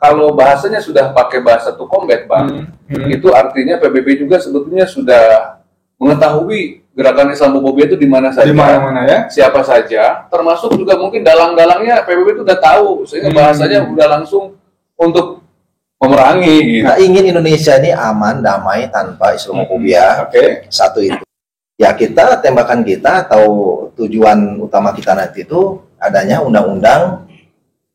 kalau bahasanya sudah pakai bahasa to combat, Bang, itu artinya PBB juga sebetulnya sudah mengetahui gerakan Islamophobia itu di mana saja, ya? Siapa saja, termasuk juga mungkin dalang-dalangnya PBB itu udah tahu, sehingga bahasanya udah langsung untuk memerangi. Gitu. Nah, ingin Indonesia ini aman, damai, tanpa Islamophobia. Satu itu. Ya kita, tembakan kita atau tujuan utama kita nanti itu adanya undang-undang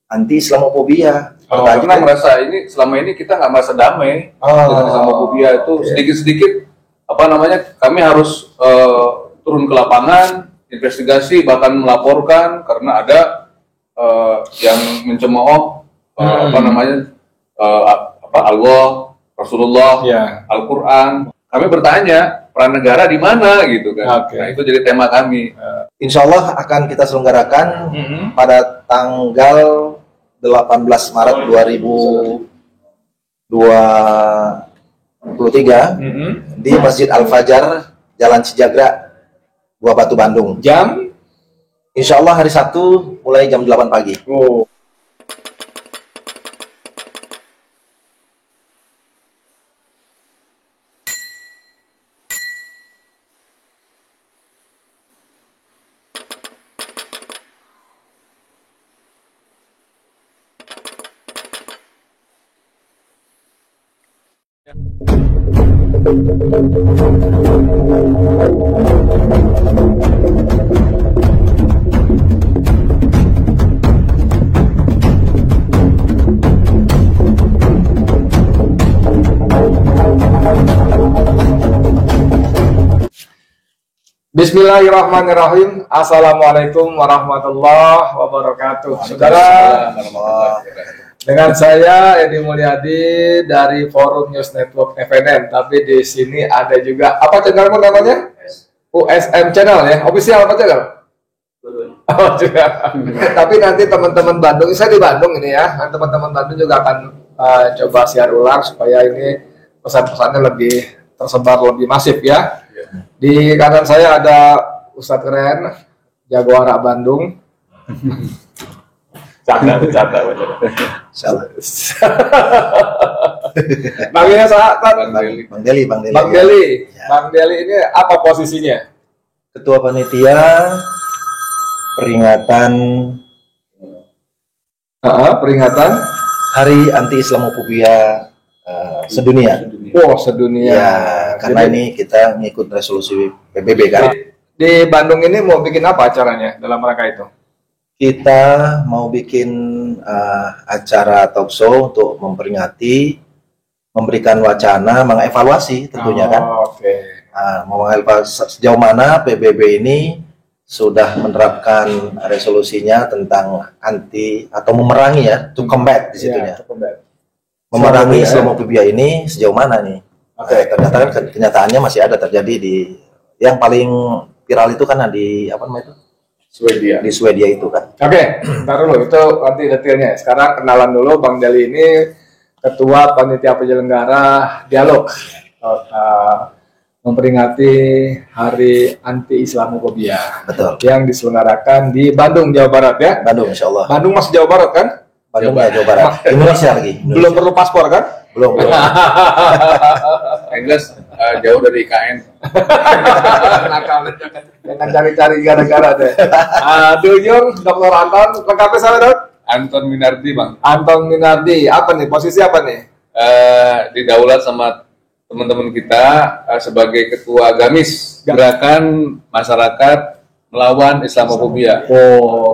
anti Islamophobia. Karena merasa ini selama ini kita nggak merasa damai dengan Islamophobia itu sedikit-sedikit kami harus turun ke lapangan, investigasi, bahkan melaporkan karena ada yang mencemooh Allah, Rasulullah, Al-Quran. Kami bertanya peran negara di mana gitu kan. Nah, itu jadi tema kami. Insya Allah akan kita selenggarakan pada tanggal 18 Maret 2023 di Masjid Al-Fajar, Jalan Cijagra, Buah Batu, Bandung. Jam? Insya Allah hari Sabtu mulai jam 8 pagi. Bismillahirrahmanirrahim. Assalamualaikum warahmatullahi wabarakatuh. Saudara, dengan saya Edi Mulyadi dari Forum News Network FNN. Tapi di sini ada juga apa channelmu namanya? USM Channel ya. Official apa channel? Oh juga. Tapi nanti teman-teman Bandung, saya di Bandung ini ya. Teman-teman Bandung juga akan coba share ulang supaya ini pesan-pesannya lebih tersebar lebih masif ya. Di kanan saya ada Ustadz keren, Jagoara Bandung. Canda. Panggilnya Bang Deli. Bang Deli ini apa posisinya? Ketua Panitia peringatan Hari Anti Islamophobia sedunia. Sedunia. Ya, karena ini kita ngikut resolusi PBB kan. Di Bandung ini mau bikin apa acaranya dalam rangka itu? Kita mau bikin acara talk show untuk memperingati, memberikan wacana, mengevaluasi tentunya kan. Mau mengevaluasi sejauh mana PBB ini sudah menerapkan resolusinya tentang anti atau memerangi ya, to combat di situnya. Memerangi Islamophobia ini sejauh mana nih? Ternyata kan kenyataannya masih ada terjadi di yang paling viral itu kan di apa namanya itu? Swedia. Di Swedia itu kan. Ntar dulu itu nanti detailnya. Sekarang kenalan dulu Bang Deli ini Ketua Panitia Penyelenggara Dialog memperingati Hari Anti Islamophobia. Betul. Yang diselenggarakan di Bandung, Jawa Barat ya? Bandung, insya Allah. Bandung masih Jawa Barat kan? Bandung ya, Jawa Barat. Indonesia lagi. Indonesia. Belum perlu paspor kan? Belum. Enggak jauh dari IKN. Jangan cari-cari gara-gara deh. Duyung, Dr. Anton, lengkapnya sama dok? Anton Minardi, Bang. Anton Minardi, apa nih? Posisi apa nih? Didaulat sama teman-teman kita sebagai Ketua Gamis, Gerakan Masyarakat Melawan Islamophobia.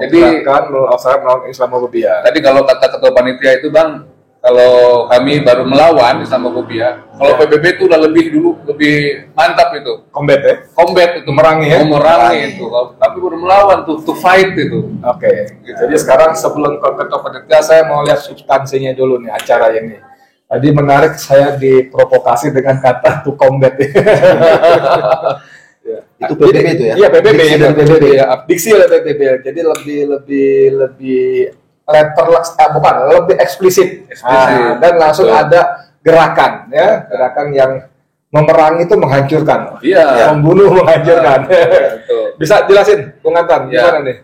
Jadi kan melawan Islamophobia. Tadi kalau kata Ketua Panitia itu, Bang, kalau kami baru melawan Islamophobia, kalau PBB itu udah lebih mantap itu. Combat itu merangi ya. Merangi itu. Tapi baru melawan to fight itu. Gitu. Jadi sekarang sebelum ke Ketua Panitia saya mau lihat substansinya dulu nih acara ini. Tadi menarik saya diprovokasi dengan kata to combat. Itu PBB itu ya? Iya PBB dari PBB ya. Diksi oleh PBB. Jadi lebih lebih eksplisit. Dan langsung ada gerakan ya, gerakan yang memerangi itu menghancurkan, membunuh menghancurkan. Betul. Bisa jelasin Bung Anton gimana nih?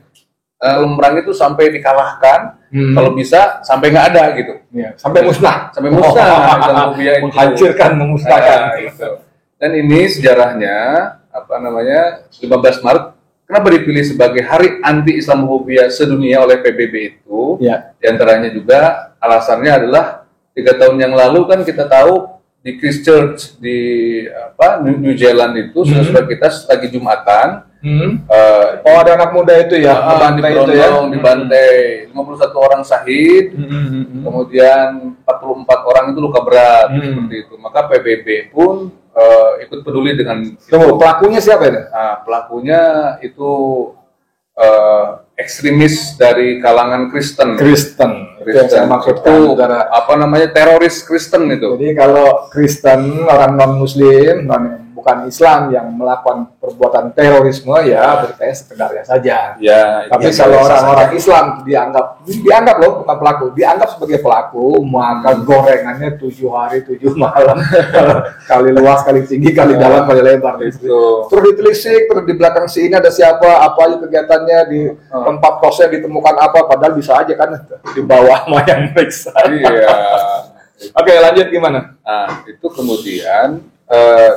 Memerangi itu sampai dikalahkan Kalau bisa sampai nggak ada gitu. Ya, sampai musnah. Sampai musnah Islamophobia itu. Menghancurkan, memusnahkan. Gitu. Dan ini sejarahnya 15 Maret kenapa dipilih sebagai Hari Anti Islamophobia Sedunia oleh PBB itu? Ya. Di antaranya juga alasannya adalah 3 tahun yang lalu kan kita tahu di Christchurch di New Zealand itu sudah kita lagi Jumatan. Ada anak muda itu ya, dibantai 51 orang syahid, kemudian 44 orang itu luka berat seperti itu. Maka PBB pun ikut peduli dengan pelakunya siapa ini? Pelakunya itu ekstremis dari kalangan Kristen. Yang saya maksudkan teroris Kristen itu. Jadi kalau Kristen, orang non Muslim, bukan Islam yang melakukan perbuatan terorisme ya beritanya sekedarnya saja. Ya, tapi kalau orang-orang Islam dianggap loh bukan pelaku, dianggap sebagai pelaku, maka gorengannya 7 hari 7 malam kali luas, kali tinggi, kali dalam, kali lebar. Terus ditelisik, terus di belakang si ini ada siapa, apa aja kegiatannya, di tempat kosnya ditemukan apa, padahal bisa aja kan di bawah mayang periksa. Iya. Oke, lanjut gimana? Nah, itu kemudian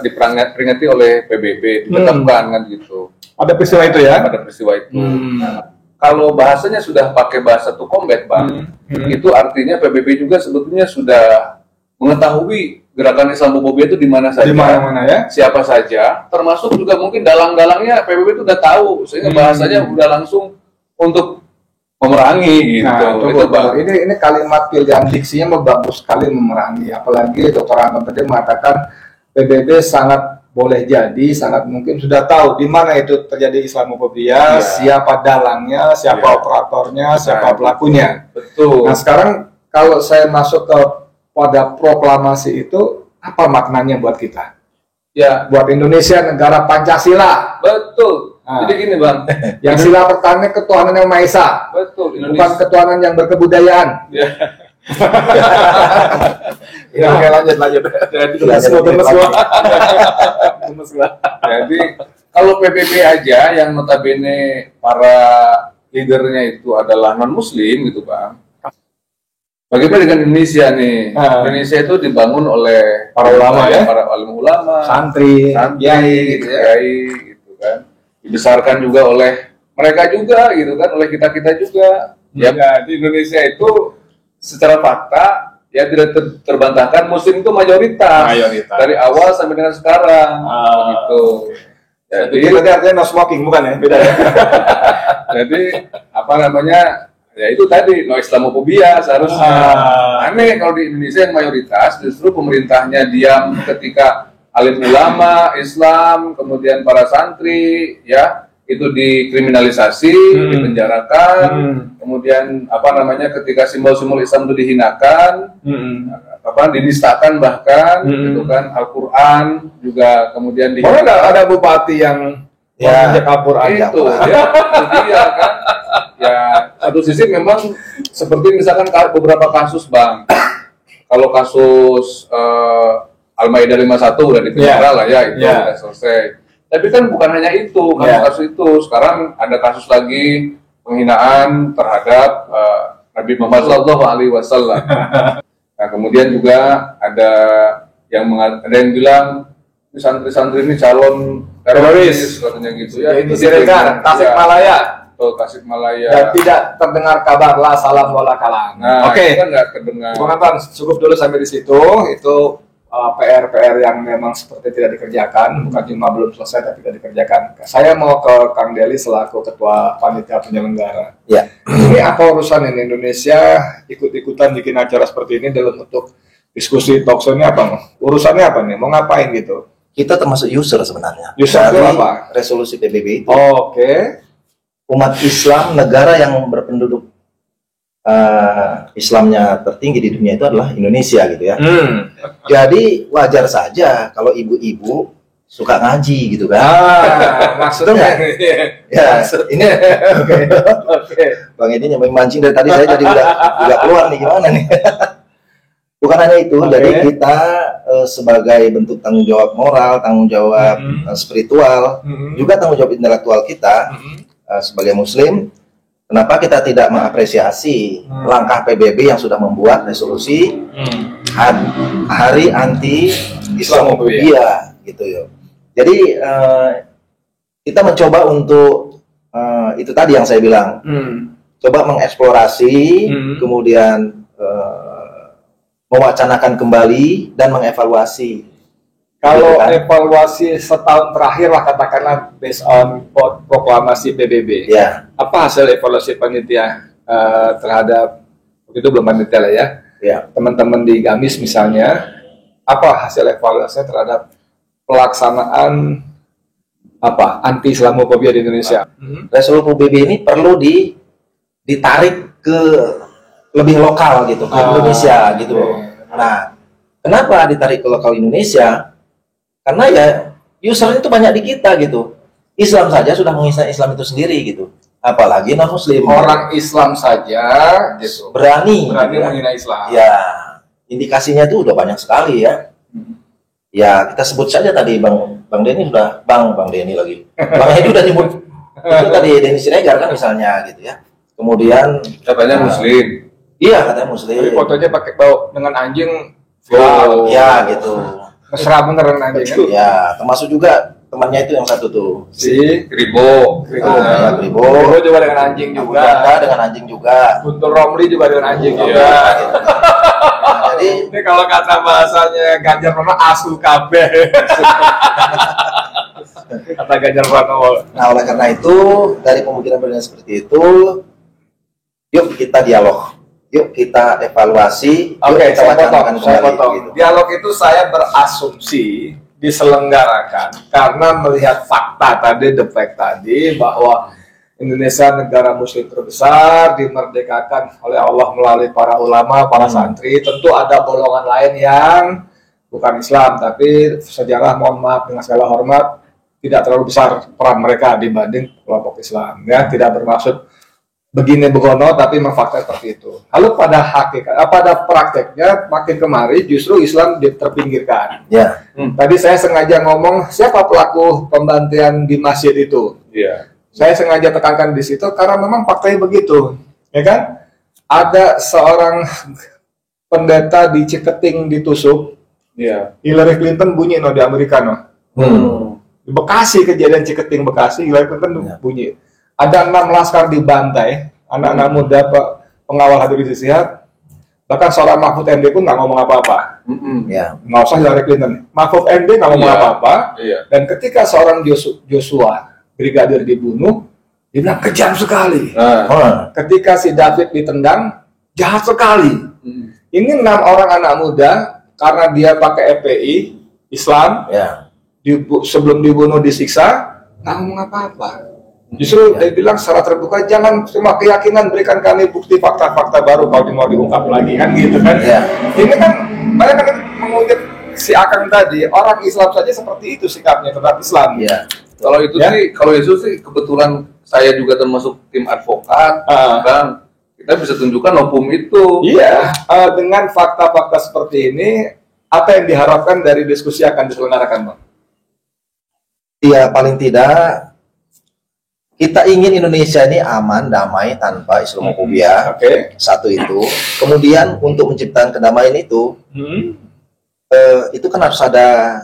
diperingati oleh PBB, ditetapkan kan gitu. Ada peristiwa itu ya? Ada peristiwa itu. Nah, kalau bahasanya sudah pakai bahasa to combat, Bang, itu artinya PBB juga sebetulnya sudah mengetahui gerakan Islamophobia itu di mana saja, ya? Siapa saja, termasuk juga mungkin dalang-dalangnya PBB itu udah tahu, sehingga bahasanya udah langsung untuk memerangi gitu. Nah, ini kalimat pilihan diksinya bagus sekali, memerangi. Apalagi Dr. Anton tadi mengatakan PBB sangat boleh jadi, sangat mungkin sudah tahu di mana itu terjadi Islamophobia, siapa dalangnya, siapa operatornya, siapa pelakunya. Betul. Nah sekarang kalau saya masuk pada proklamasi itu, apa maknanya buat kita? Ya, buat Indonesia negara Pancasila. Betul. Jadi gini Bang, yang sila pertama ketuhanan yang Maha Esa. Betul. Bukan ketuhanan yang berkebudayaan. Ya, oke, lanjut. Jadi kalau PBB aja yang notabene para leadernya itu adalah non Muslim gitu Bang. Bagaimana dengan Indonesia nih? Indonesia itu dibangun oleh para ulama para ulama, santri, kiai gitu kan. Dibesarkan juga oleh mereka juga gitu kan, oleh kita juga. Ya, di Indonesia itu secara fakta ya tidak terbantahkan Muslim itu mayoritas dari awal sampai dengan sekarang begitu. Jadi artinya no smoking bukan ya, beda ya. Jadi ya itu tadi no Islamophobia seharusnya. Aneh kalau di Indonesia yang mayoritas justru pemerintahnya diam ketika alim ulama Islam kemudian para santri ya itu dikriminalisasi, dipenjarakan, kemudian ketika simbol-simbol Islam itu dihinakan, dinistakan bahkan, gitu kan, Al-Quran juga kemudian dihinakan. Ada bupati yang menginjak Al-Quran itu, ya kan, ya satu sisi memang seperti misalkan beberapa kasus Bang, kalau kasus Al-Maidah 51 udah dipenjara lah ya, itu udah selesai. Tapi kan bukan hanya itu, kasus itu. Sekarang ada kasus lagi penghinaan terhadap Nabi Muhammad SAW. Nah, kemudian juga ada yang bilang santri-santri ini calon teroris katanya gitu ya. Itu Siregar, Tasikmalaya. Tasikmalaya. Dan tidak terdengar kabar la salam wala kalam. Nah, kita nggak terdengar. Cukup dulu sampai di situ. Itu PR yang memang seperti tidak dikerjakan, bukan cuma belum selesai tapi tidak dikerjakan. Saya mau ke Kang Deli selaku ketua panitia penyelenggara. Ya. Ini apa urusan ini Indonesia ikut-ikutan bikin acara seperti ini dalam bentuk diskusi talkshow-nya apa? Urusannya apa nih? Mau ngapain gitu? Kita termasuk user sebenarnya. User itu apa? Resolusi PBB itu. Oke. Umat Islam negara yang berpenduduk Islamnya tertinggi di dunia itu adalah Indonesia gitu ya. Jadi wajar saja kalau ibu-ibu suka ngaji gitu kan. Maksudnya ya ini oke. Bang ini nyampe mancing dari tadi saya jadi udah keluar nih gimana nih. Bukan hanya itu, jadi kita sebagai bentuk tanggung jawab moral, tanggung jawab spiritual, juga tanggung jawab intelektual kita sebagai Muslim. kenapa kita tidak mengapresiasi langkah PBB yang sudah membuat resolusi hari anti Islamofobia gitu ya. Jadi kita mencoba untuk itu tadi yang saya bilang, coba mengeksplorasi, kemudian mewacanakan kembali dan mengevaluasi. Kalau gitu kan? evaluasi setahun terakhir lah katakanlah based on proklamasi PBB, Ya, apa hasil evaluasi panitia terhadap itu belum panitia lah ya, ya. teman-teman di Gamis misalnya, apa hasil evaluasinya terhadap pelaksanaan apa anti Islamofobia di Indonesia? Resolusi PBB ini perlu ditarik ke lebih lokal gitu, ke Indonesia gitu loh. Nah, kenapa ditarik ke lokal Indonesia? Karena ya usernya itu banyak di kita gitu. Islam saja sudah mengislam Islam itu sendiri gitu. Apalagi non Muslim. Orang Islam saja gitu. berani gitu ya. menghina Islam. Ya, indikasinya itu udah banyak sekali ya. Ya, kita sebut saja tadi Bang Denny udah Bang Denny lagi. Bang Edi udah nyebut itu tadi Denny Siregar kan misalnya gitu ya. Kemudian Katanya Muslim. iya katanya Muslim. Tapi fotonya pakai bau dengan anjing. Oh. Ya gitu. Mesra bener dengan anjing kan? Ya, termasuk juga temannya itu yang satu tuh. Si Ribo. Ya, Gribo. Bobo juga dengan anjing Abu juga. Janda dengan anjing juga. Guntur Romli juga dengan anjing Iya. juga. Nah, jadi Ini kalau kata bahasanya Ganjar Pranowo asu kabeh. Kata Ganjar Pranowo. nah oleh karena itu dari pemikiran-pemikiran seperti itu, yuk kita dialog, yuk kita evaluasi, yuk Oke, kita wacanakan saya kembali, potong. gitu. Dialog itu saya berasumsi diselenggarakan karena melihat fakta tadi, the fact tadi bahwa Indonesia negara muslim terbesar dimerdekakan oleh Allah melalui para ulama, para santri. Tentu ada golongan lain yang bukan Islam, tapi sejarah mohon maaf dengan segala hormat tidak terlalu besar peran mereka dibanding kelompok Islam. Ya, tidak bermaksud begini begono, tapi memang fakta seperti itu. Lalu pada hakikat, pada prakteknya makin kemari justru Islam terpinggirkan. Ya, Tadi saya sengaja ngomong siapa pelaku pembantian di masjid itu. Iya. Saya sengaja tekankan di situ karena memang faktanya begitu, ya kan? Ada seorang pendeta di Ciketing ditusuk, Iya. Hillary Clinton bunyi di Amerika Di Bekasi kejadian Ciketing Bekasi, Hillary Clinton bunyi. Ada 6 laskar dibantai, anak-anak muda pengawal Habib Rizik Sihab. Bahkan seorang Mahfud MD pun nggak ngomong apa-apa. ya, Nggak usah Hillary Clinton. Mahfud MD nggak ngomong Iya. apa-apa. Iya. Dan ketika seorang Joshua brigadir dibunuh, dia bilang kejam sekali. Nah. Ketika si David ditendang, jahat sekali. Ini 6 orang anak muda karena dia pakai FPI Islam, ya, sebelum dibunuh disiksa, nggak ngomong apa-apa. Justru dia bilang secara terbuka, jangan cuma keyakinan, berikan kami bukti fakta-fakta baru kalau mau diungkap lagi kan gitu kan. Ya. Ini kan mereka kan mengutip si Akang tadi, orang Islam saja seperti itu sikapnya terhadap Islam. ya. Kalau itu sih kebetulan saya juga termasuk tim advokat, kan kita bisa tunjukkan hukum itu. Iya, dengan fakta-fakta seperti ini, apa yang diharapkan dari diskusi akan diselenggarakan, Bang? Ya, paling tidak kita ingin Indonesia ini aman, damai, tanpa Islamofobia. Oke. Satu itu. Kemudian untuk menciptakan kedamaian itu kan harus ada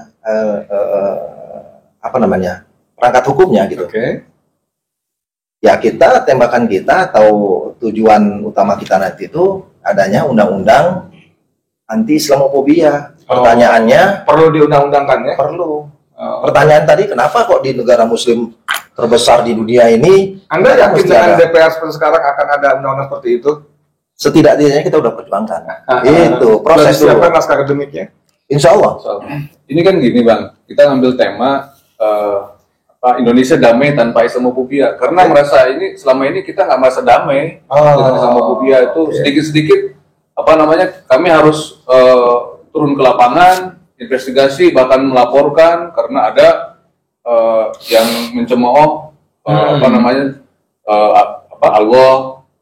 apa namanya, perangkat hukumnya gitu. Oke. Ya kita tembakan kita atau tujuan utama kita nanti itu adanya undang-undang anti Islamofobia. Pertanyaannya Perlu diundang-undangkan ya? perlu. Pertanyaan tadi kenapa kok di negara Muslim terbesar di dunia ini Anda yakin mesti dengan ada? DPR seperti sekarang akan ada undang-undang seperti itu? Setidaknya kita udah perjuangkan. Itu proses Sudah disiapkan dulu. naskah akademiknya? Insya Allah. Ini kan gini Bang, kita ngambil tema Indonesia damai tanpa Islamofobia karena merasa ini selama ini kita nggak merasa damai dengan Islamofobia itu sedikit-sedikit kami harus turun ke lapangan, investigasi bahkan melaporkan karena ada yang mencemooh Allah,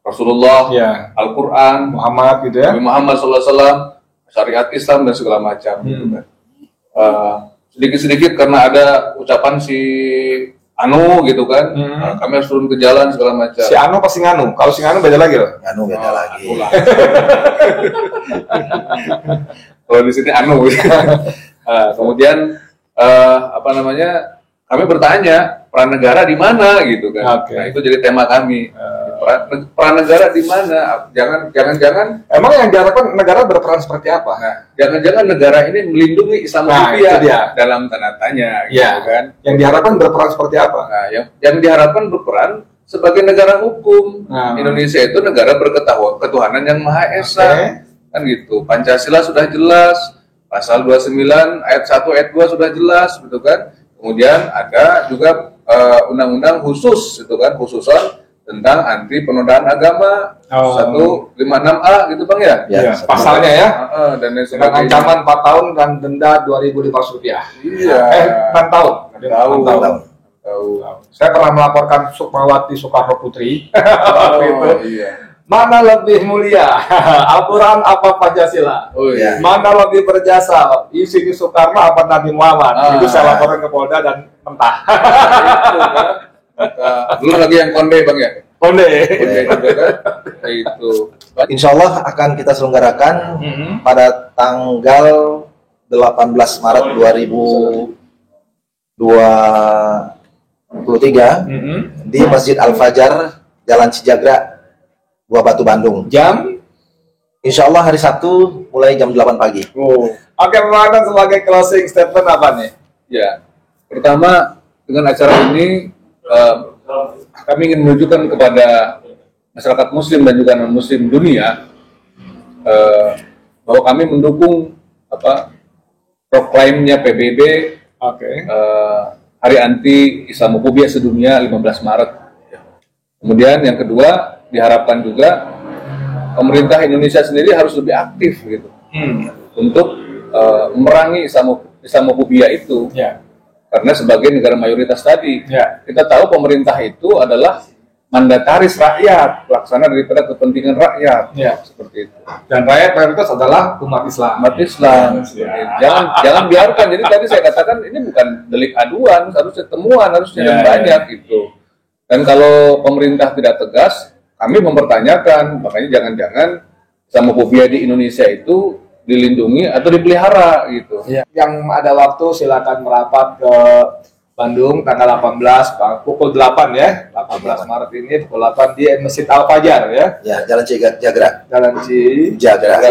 Rasulullah, Al-Quran, Muhammad gitu ya? Nabi Muhammad SAW, syariat Islam dan segala macam. Gitu kan. Sedikit-sedikit karena ada ucapan si anu gitu kan. Nah, kami harus turun ke jalan segala macam. Si anu pasti nganu. Kalau si nganu beda lagi loh. Nganu beda lagi. Kalau di sini anu. Kemudian apa namanya? Kami bertanya peran negara di mana gitu kan. Okay. Nah, itu jadi tema kami. Peran negara di mana? Jangan Emang yang diharapkan negara berperan seperti apa? Nah, jangan-jangan negara ini melindungi Islamophobia dalam tanda tanya, gitu kan? Yang diharapkan berperan seperti apa? Nah, yang diharapkan berperan sebagai negara hukum. Indonesia itu negara berketuhanan yang Maha Esa, kan gitu. Pancasila sudah jelas, pasal 29 ayat 1 ayat 2 sudah jelas, gitu kan? Kemudian ada juga undang-undang khusus, gitu kan? Khususan tentang anti penodaan agama 156A gitu Bang ya? Ya, pasalnya ya. Dan lain dengan sebagainya. ancaman 4 tahun dan denda 2.500 rupiah. Iya. 6 tahun. 6 tahun. Saya pernah melaporkan Sukmawati Soekarno Putri. Iya. Mana lebih mulia, Al-Quran apa Pancasila? Oh iya. Mana lebih berjasa, isi Soekarno apa Nabi Muhammad? Itu saya laporkan ke Polda dan mentah. Belum lagi yang konde Bang ya? Konde. Juga kan? Itu. Insya Allah akan kita selenggarakan pada tanggal 18 Maret 2023 di Masjid Al-Fajar, Jalan Cijagra, Buah Batu, Bandung. Jam? Insya Allah hari Sabtu mulai jam 8 pagi. Oke, Bang, sebagai closing statement apa nih? Ya, pertama dengan acara ini kami ingin menunjukkan kepada masyarakat Muslim dan juga non Muslim dunia bahwa kami mendukung proklaimnya PBB Hari Anti Islamophobia Sedunia 15 Maret. Kemudian yang kedua diharapkan juga pemerintah Indonesia sendiri harus lebih aktif gitu untuk memerangi Islamophobia itu. Karena sebagai negara mayoritas tadi, kita tahu pemerintah itu adalah mandataris rakyat, pelaksana daripada kepentingan rakyat, seperti itu. Dan rakyat mayoritas adalah umat Islam. Umat Islam. Jangan biarkan. Jadi tadi saya katakan ini bukan delik aduan, harusnya temuan, harusnya yang banyak itu. Dan kalau pemerintah tidak tegas, kami mempertanyakan, makanya jangan-jangan Islamophobia di Indonesia itu dilindungi atau dipelihara gitu. Yang ada waktu silakan merapat ke Bandung tanggal 18 pukul 8 ya. 18 Maret ini pukul 8 di Masjid Al-Fajar ya. Ya, Jalan Cijagra. Jalan Cijagra,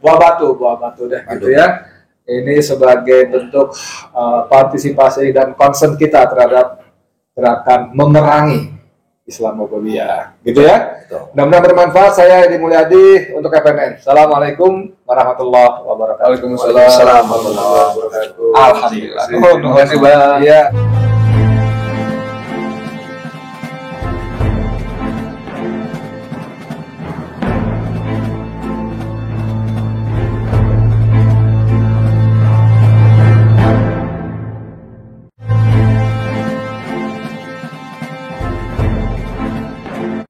Buah Batu deh gitu ya. Ini sebagai bentuk partisipasi dan concern kita terhadap gerakan memerangi Islamophobia, gitu ya. Mudah-mudahan bermanfaat. Saya Edi Mulyadi untuk FNN. Assalamualaikum warahmatullahi wabarakatuh. Waalaikumsalam warahmatullahi wabarakatuh. Alhamdulillah. Terima kasih Bang. Ya.